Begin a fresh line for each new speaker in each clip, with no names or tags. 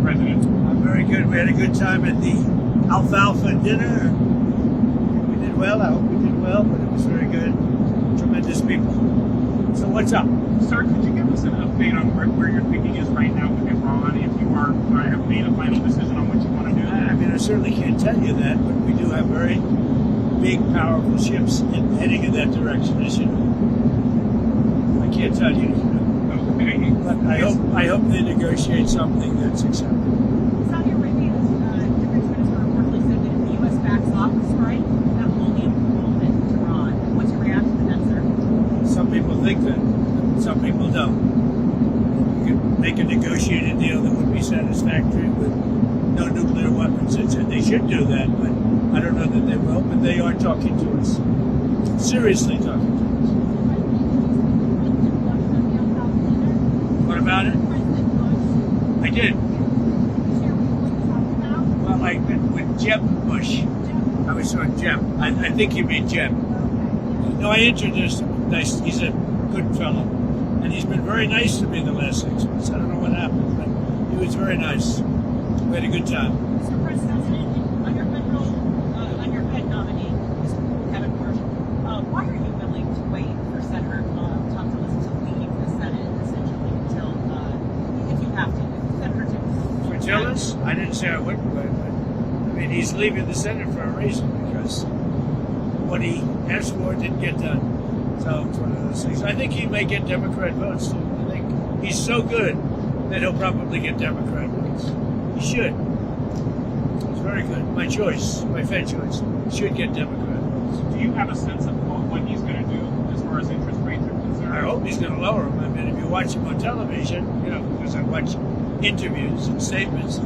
President?
Very good. We had a good time at the alfalfa dinner. We did well. I hope we did well, but it was very good. Tremendous people. So what's up?
Sir, could you give us an update on where your thinking is right now with Iran, if you have made a final decision on what you want to do?
I mean, I certainly can't tell you that, but we do have very big, powerful ships heading in that direction, as you know. I can't tell you.
Okay.
But I hope they negotiate something that's acceptable.
Saudi Arabia's defense minister reportedly said that if the U.S. backs off the strike, that will only involve Iran. What's your reaction to that, sir?
Some people think that, some people don't. You could make a negotiated deal that would be satisfactory with no nuclear weapons. They should do that, but I don't know that they will. But they are talking to us, seriously talking to us. What about it? I did. Well, I met with Jeb Bush. I was on Jeb. I think you mean Jeb. No, I introduced him. Nice. He's a good fellow. And he's been very nice to me the last 6 months. I don't know what happened, but he was very nice. We had a good time.
Mr. President, on your Fed nominee, Mr. Kevin Marshall, why are you willing to wait for Senator Tom Tillis to leave the Senate, essentially, until, if you have to, if Senator Tillis...
For Tillis? I didn't say I wouldn't, but I mean, he's leaving the Senate for a reason, because what he asked for didn't get done. So it's one of those things. I think he may get Democrat votes, too. I think he's so good that he'll probably get Democrat votes. He should. It's very good. My choice, my Fed choice, should get Democrat votes.
Do you have a sense of what he's going to do as far as interest rates are concerned?
I hope he's going to lower them. I mean, if you watch him on television, because I watch interviews and statements,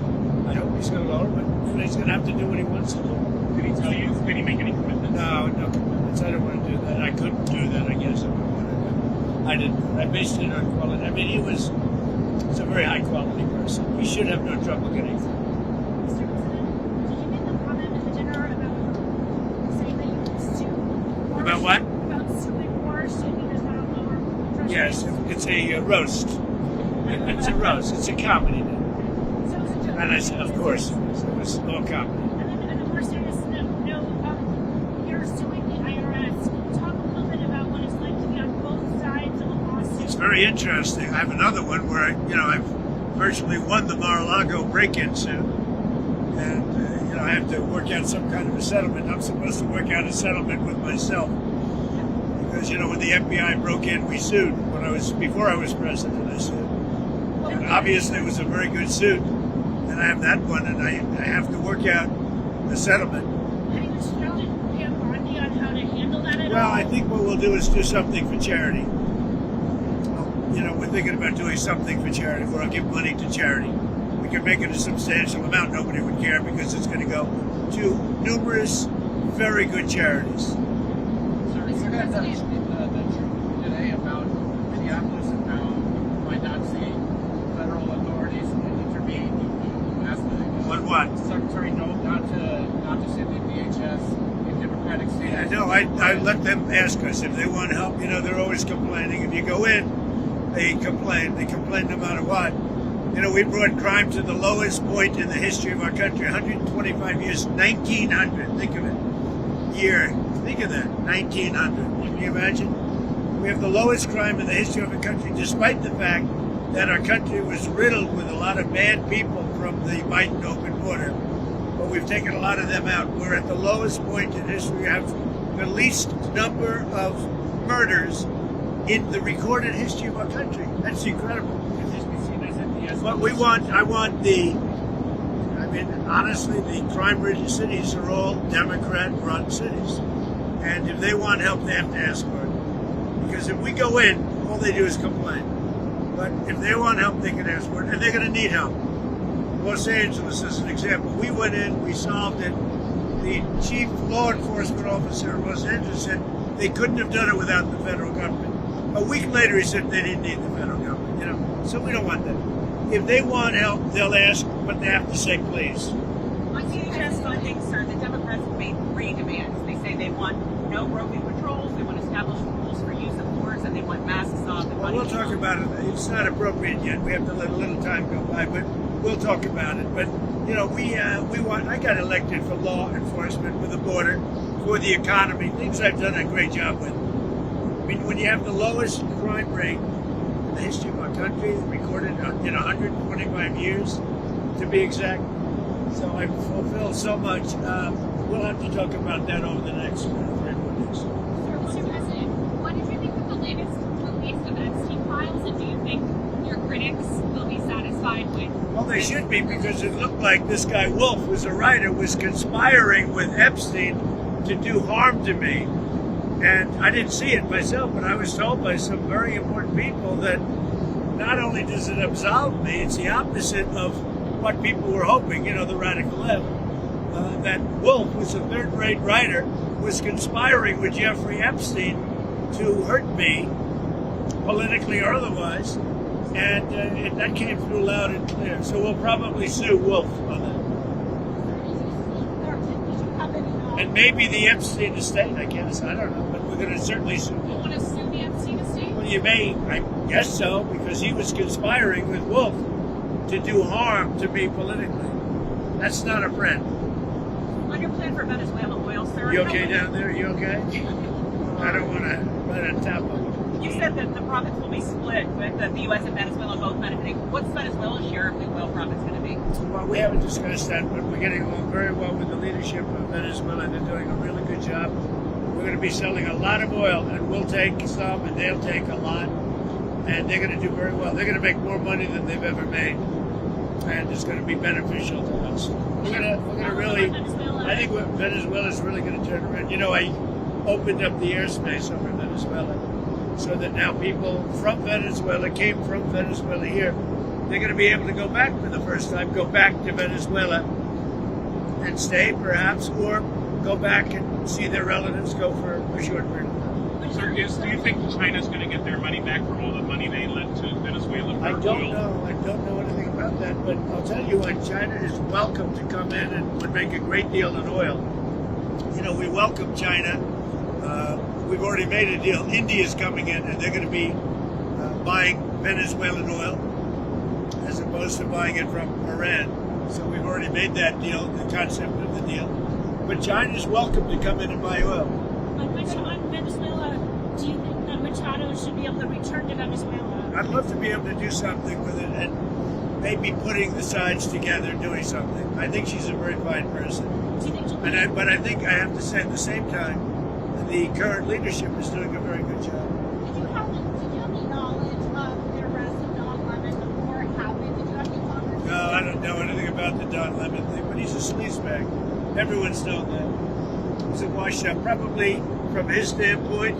I hope he's going to lower them. And he's going to have to do what he wants to do.
Did he tell you? Did he make any commitments?
No commitments. I don't want to do that. I couldn't do that, I guess, if I wanted to. I didn't. I based it on quality. I mean, he's a very high quality person. He should have no trouble getting through.
Mr. President, did you make the comment at the dinner about saying that you would sue Porsche?
About what?
About suing Porsche and because that'll lower interest
Yes,
rates?
it's a roast. It's a roast. It's a comedy.
So it's a joke.
And I said, of course, it was all comedy.
And then a more serious note, you're suing the IRS. Talk a little bit about what it's like to be on both sides of a lawsuit.
It's very interesting. I have another one where I've virtually won the Mar-a-Lago break-in suit, and I have to work out some kind of a settlement. I'm supposed to work out a settlement with myself because when the FBI broke in, we sued. Before I was president, I sued. And obviously, it was a very good suit, and I have that one, and I have to work out the settlement.
Have you instructed Pam Bondi on how to handle that at all?
Well, I think what we'll do is do something for charity. We're thinking about doing something for charity where I'll give money to charity. We can make it a substantial amount. Nobody would care because it's going to go to numerous very good charities.
Sir, you guys have the truth today about Minneapolis and how you might not see federal authorities intervene. You asked the
What?
Secretary not to send in DHS in Democratic states.
Yeah, no, I let them ask us if they want help. They're always complaining. If you go in, they complain. They complain no matter what. We brought crime to the lowest point in the history of our country, 125 years, 1900. Think of it. Year. Think of that, 1900. Can you imagine? We have the lowest crime in the history of our country, despite the fact that our country was riddled with a lot of bad people from the Biden open border. But we've taken a lot of them out. We're at the lowest point in history. We have the least number of murders in the recorded history of our country. That's incredible. But honestly, the crime-ridden cities are all Democrat-run cities. And if they want help, they have to ask for it. Because if we go in, all they do is complain. But if they want help, they can ask for it. And they're going to need help. Los Angeles is an example. We went in, we solved it. The chief law enforcement officer in Los Angeles said they couldn't have done it without the federal government. A week later, he said they didn't need the federal government. So we don't want that. If they want help, they'll ask, but they have to say please.
On DHS funding, sir, the Democrats have made 3 demands. They say they want no roving patrols, they want established rules for use of force, and they want masks off.
Well, we'll talk about it. It's not appropriate yet. We have to let a little time go by, but we'll talk about it. But you know, we want. I got elected for law enforcement, for the border, for the economy, things I've done a great job with. I mean, when you have the lowest crime rate in the history of our country, recorded in 125 years, to be exact. So I fulfilled so much. We'll have to talk about that over the next 3 or 4 days.
Sir, Mr. President, what did you think of the latest release of Epstein files, and do you think your critics will be satisfied with?
Well, they should be, because it looked like this guy Wolf, who's a writer, was conspiring with Epstein to do harm to me. And I didn't see it myself, but I was told by some very important people that not only does it absolve me, it's the opposite of what people were hoping, you know, the radical left. That Wolf, who's a third-rate writer, was conspiring with Jeffrey Epstein to hurt me, politically or otherwise, and that came through loud and clear. So we'll probably sue Wolf on that. And maybe the Epstein estate, I guess. I don't know, but we're going to certainly sue
You
Wolf.
want to sue the Epstein estate?
Well, you may, I guess so, because he was conspiring with Wolf to do harm to me politically. That's not a friend.
On your plan for Venezuela oil, sir.
You okay down there? You okay? I don't want to let it tap on.
You said that the profits will be split with the U.S. and Venezuela both benefiting. What's Venezuela's share of the oil profits going to be?
Well, we haven't discussed that, but we're getting along very well with the leadership of Venezuela. They're doing a really good job. We're going to be selling a lot of oil, and we'll take some, and they'll take a lot, and they're going to do very well. They're going to make more money than they've ever made, and it's going to be beneficial to us. We're going to really, I think Venezuela is really going to turn around. You know, I opened up the airspace over Venezuela, so that now people from Venezuela came from Venezuela here. They're going to be able to go back for the first time, go back to Venezuela and stay perhaps, or go back and see their relatives, go for a short period of time.
Sir, do you think China's going to get their money back for all the money they lent to Venezuela for
I don't
oil?
know. I don't know anything about that, but I'll tell you what, China is welcome to come in and would make a great deal in oil. You know, we welcome China. We've already made a deal. India's coming in, and they're going to be buying Venezuelan oil as opposed to buying it from Iran. So we've already made that deal, the concept of the deal. But China's welcome to come in and buy oil.
On Venezuela, do you think that Machado should be able to return to Venezuela?
I'd love to be able to do something with it, and maybe putting the sides together, doing something. I think she's a very fine person.
Do you think she'll
But I think I have to say at the same time, the current leadership is doing a very good job.
Did you have any knowledge of the arrest of Don Lemon before it happened? Did you have any conversation?
No, I don't know anything about the Don Lemon thing, but he's a sleazebag. Everyone's known that. He's a washed-up. Probably, from his standpoint,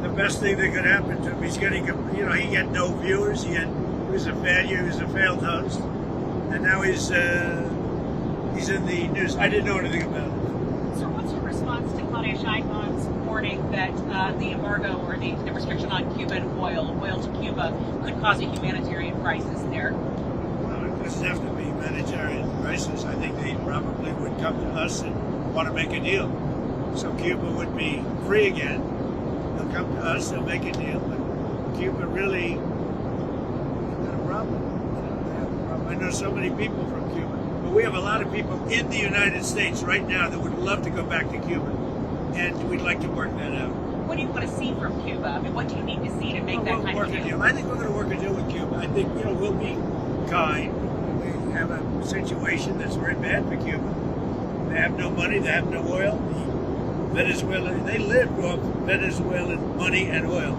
the best thing that could happen to him, he's getting, you know, he had no viewers. He was a failure. He was a failed host, and now he's in the news. I didn't know anything about it.
So what's your response to Claudia Sheinbaum's warning that the embargo or the restriction on Cuban oil to Cuba, could cause a humanitarian crisis there?
Well, it doesn't have to be humanitarian crisis. I think they probably would come to us and want to make a deal. So Cuba would be free again. They'll come to us, they'll make a deal, but Cuba really isn't a problem. They have a problem. I know so many people from Cuba. But we have a lot of people in the United States right now that would love to go back to Cuba, and we'd like to work that out.
What do you want to see from Cuba? I mean, what do you need to see to make that
We'll
kind
work
of
a
deal?
deal. I think we're going to work a deal with Cuba. I think, you know, we'll be kind. We have a situation that's very bad for Cuba. They have no money. They have no oil. Venezuela, they live off Venezuelan money and oil,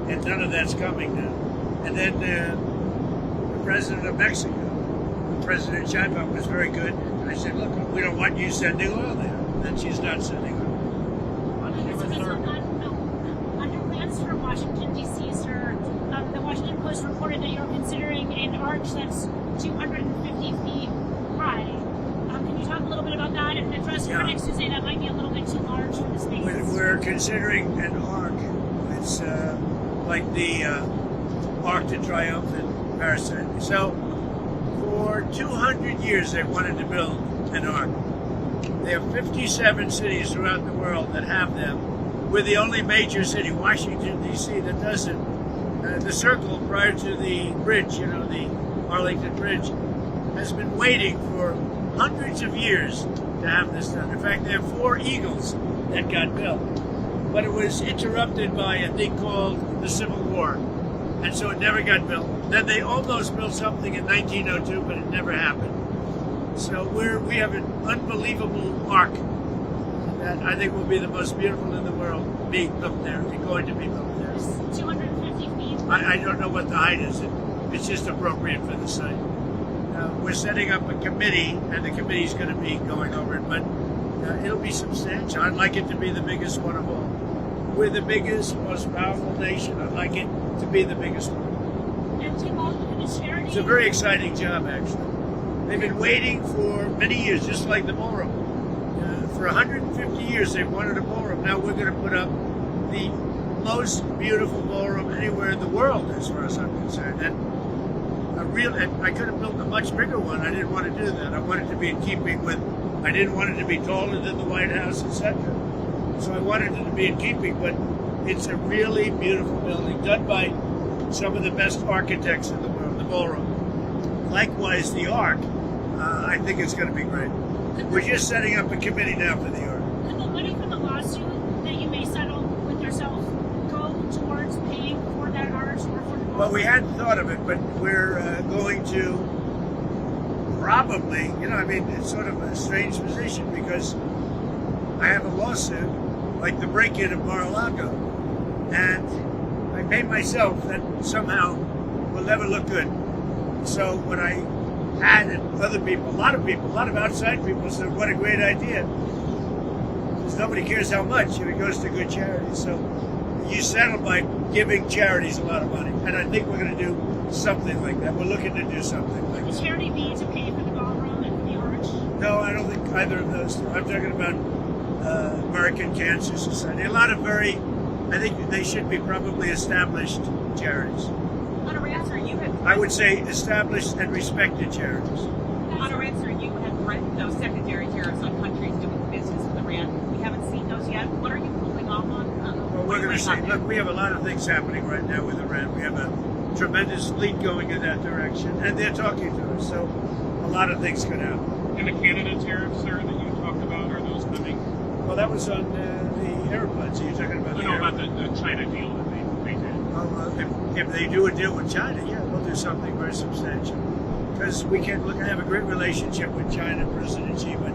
and none of that's coming now. And then the president of Mexico, President Sheinbaum, was very good. And I said, look, we don't want you sending oil there. And she's not sending oil.
Under plans for Washington, D.C., sir, the Washington Post reported that you're considering an arch that's 250 feet high. Can you talk a little bit about that and address critics who say that might be a little bit too large for the space?
We're considering an arc. It's like the Arc de Triomphe in Paris. So for 200 years they've wanted to build an arc. There are 57 cities throughout the world that have them. We're the only major city, Washington, D.C., that does it. The circle prior to the bridge, the Arlington Bridge, has been waiting for hundreds of years to have this done. In fact, there are 4 Eagles that got built. But it was interrupted by a thing called the Civil War. And so it never got built. Then they almost built something in 1902, but it never happened. So we have an unbelievable arc that I think will be the most beautiful in the world being built there. It's going to be built there.
It's 250 feet.
I don't know what the height is. It's just appropriate for the site. We're setting up a committee, and the committee's going to be going over it, but it'll be substantial. I'd like it to be the biggest one of all. We're the biggest, most powerful nation. I'd like it to be the biggest one.
And Tim, all the charity.
It's a very exciting job, actually. They've been waiting for many years, just like the ballroom. For 150 years, they've wanted a ballroom. Now we're going to put up the most beautiful ballroom anywhere in the world, as far as I'm concerned. And I could have built a much bigger one. I didn't want to do that. I wanted to be in keeping with. I didn't want it to be taller than the White House, etc. So I wanted it to be in keeping, but it's a really beautiful building done by some of the best architects in the world, the ballroom. Likewise, the Ark. I think it's going to be great. We're just setting up a committee now for the Ark.
Could the money from the lawsuit that you may settle with yourself go towards paying for that arch or for the
Well, we hadn't thought of it, but we're going to probably, it's sort of a strange position because I have a lawsuit, like the break-in of Mar-a-Lago, and I pay myself. That somehow will never look good. So when I had other people, a lot of outside people said, what a great idea. Because nobody cares how much if it goes to good charities. So you settle by giving charities a lot of money. And I think we're going to do something like that. We're looking to do something like
Will
that.
charity be to pay for the ballroom and for the arch?
No, I don't think either of those two. I'm talking about American Cancer Society. A lot of I think they should be probably established charities.
On a answer, you had
I would say established and respected charities.
on a answer, you had threatened those secondary tariffs on countries doing business with Iran. We haven't seen those yet. What are you holding off on?
Well, we're going to see. Look, we have a lot of things happening right now with Iran. We have a tremendous fleet going in that direction, and they're talking to us. So a lot of things could happen.
And the Canada tariffs, sir, that you talked about, are those coming?
Well, that was on the airplanes. You're talking about the
About the China deal that they did.
If they do a deal with China, yeah, we'll do something very substantial. Because we can look and have a great relationship with China, President Xi, but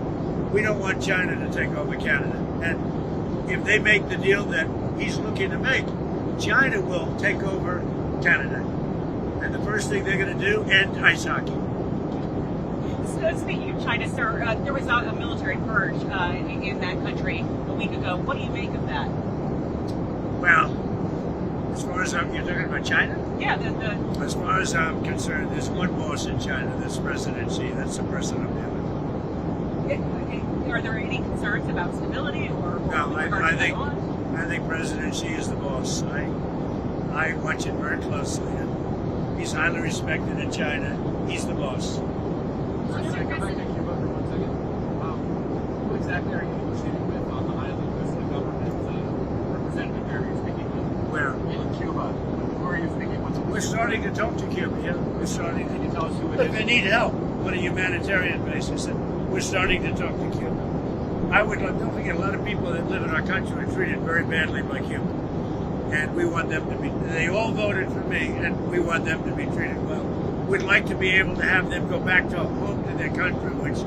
we don't want China to take over Canada. And if they make the deal that he's looking to make, China will take over Canada. And the first thing they're going to do, end ice hockey.
So speaking of China, sir, there was a military purge in that country a week ago. What do you make of that?
Well, as far as you're talking about China?
Yeah,
As far as I'm concerned, there's one boss in China, that's President Xi. That's the person I'm dealing with.
are there any concerns about stability or
No,
with
I
regards to
think
Taiwan?
I think President Xi is the boss. I watch it very closely. And he's highly respected in China. He's the boss.
Can I come back to Cuba for 1 second? Who exactly are you negotiating with on the island? Who's the government representative there you're speaking with?
Where?
In Cuba. Who are you speaking with?
We're starting to talk to Cuba. Yeah, we're starting.
Can you tell us who it
Look,
is?
they need help on a humanitarian basis, and we're starting to talk to Cuba. Don't forget, a lot of people that live in our country are treated very badly by Cuba, and we want them to be. They all voted for me, and we want them to be treated well. We'd like to be able to have them go back to home to their country, which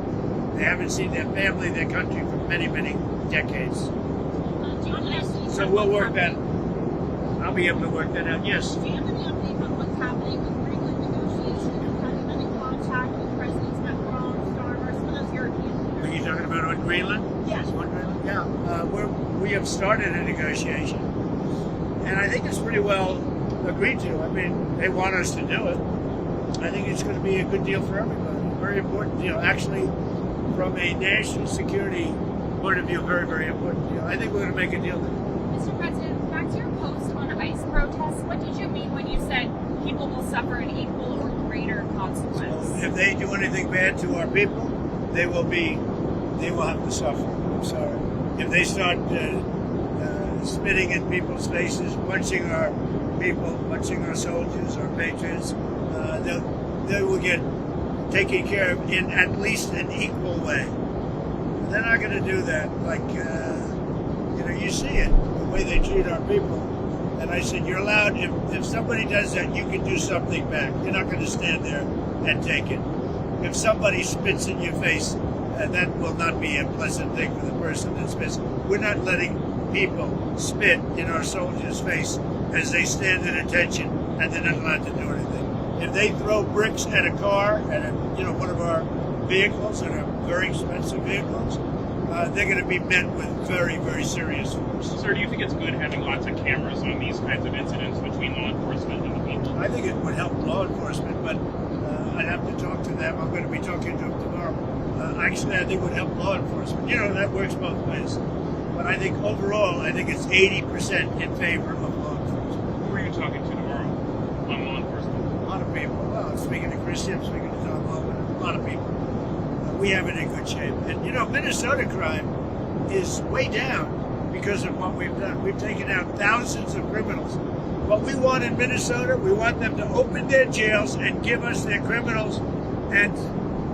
they haven't seen their family, their country for many, many decades. So we'll work that. I'll be able to work that out. Yes.
Do you have any update on what's happening with Greenland negotiations? Have you been in contact with Presidents Macron, Starmer, some of those European
Are
leaders?
you talking about on Greenland?
Yes.
On Greenland? Yeah. We have started a negotiation, and I think it's pretty well agreed to. I mean, they want us to do it. I think it's going to be a good deal for everybody. A very important deal. Actually, from a national security point of view, very, very important deal. I think we're going to make a deal there.
Mr. President, back to your post on ICE protests, what did you mean when you said people will suffer an equal or greater consequence?
If they do anything bad to our people, they will have to suffer. I'm sorry. If they start spitting in people's faces, punching our people, punching our soldiers, our patriots. They will get taken care of in at least an equal way. They're not going to do that. Like, you see it, the way they treat our people. And I said, you're allowed, if somebody does that, you can do something back. You're not going to stand there and take it. If somebody spits in your face, that will not be a pleasant thing for the person that spits. We're not letting people spit in our soldiers' face as they stand at attention, and they're not allowed to do anything. If they throw bricks at a car, at one of our vehicles, that are very expensive vehicles, they're going to be met with very, very serious force.
Sir, do you think it's good having lots of cameras on these kinds of incidents between law enforcement and the people?
I think it would help law enforcement, but I'd have to talk to them. I'm going to be talking to them tomorrow. Actually, I think it would help law enforcement. That works both ways. But I think overall, I think it's 80% in favor of law enforcement.
Who are you talking to tomorrow on law enforcement?
A lot of people. Well, I'm speaking to Christy, I'm speaking to Tom Logan, a lot of people. We have it in good shape. And, Minnesota crime is way down because of what we've done. We've taken out thousands of criminals. What we want in Minnesota, we want them to open their jails and give us their criminals, and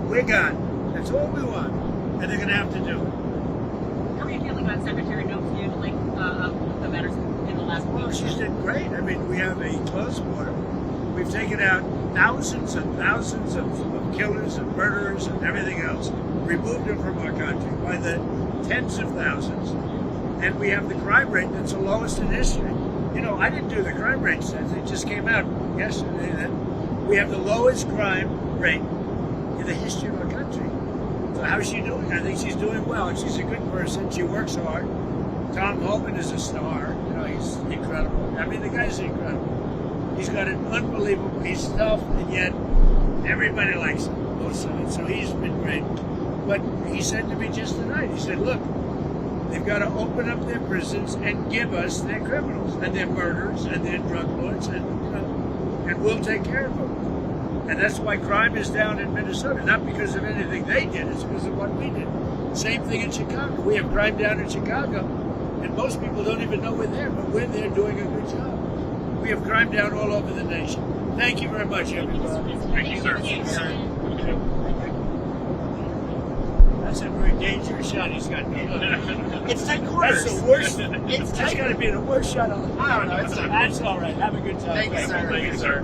we're gone. That's all we want. And they're going to have to do it.
How are you feeling about Secretary Noakes handling the matters in the last week?
Well, she's did great. I mean, we have a closed border. We've taken out thousands and thousands of killers and murderers and everything else, removed them from our country by the tens of thousands, and we have the crime rate that's the lowest in history. I didn't do the crime rate stats. It just came out yesterday that we have the lowest crime rate in the history of our country. So how's she doing? I think she's doing well, and she's a good person. She works hard. Tom Homan is a star. He's incredible. I mean, the guy's incredible. He's got an unbelievable, he's tough, and yet everybody likes him, both sides. So he's been great. But he said to me just tonight, he said, look, they've got to open up their prisons and give us their criminals and their murderers and their drug lords, and we'll take care of them. And that's why crime is down in Minnesota, not because of anything they did, it's because of what we did. Same thing in Chicago. We have crime down in Chicago, and most people don't even know we're there, but we're there doing a good job. We have crime down all over the nation. Thank you very much, everybody.
Thank you, sir.
That's a very dangerous shot he's got.
It's 10
That's
quarters.
the worst. That's got to be the worst shot on the. I don't know. That's all right. Have a good time.
Thank you, sir.
Thank you, sir.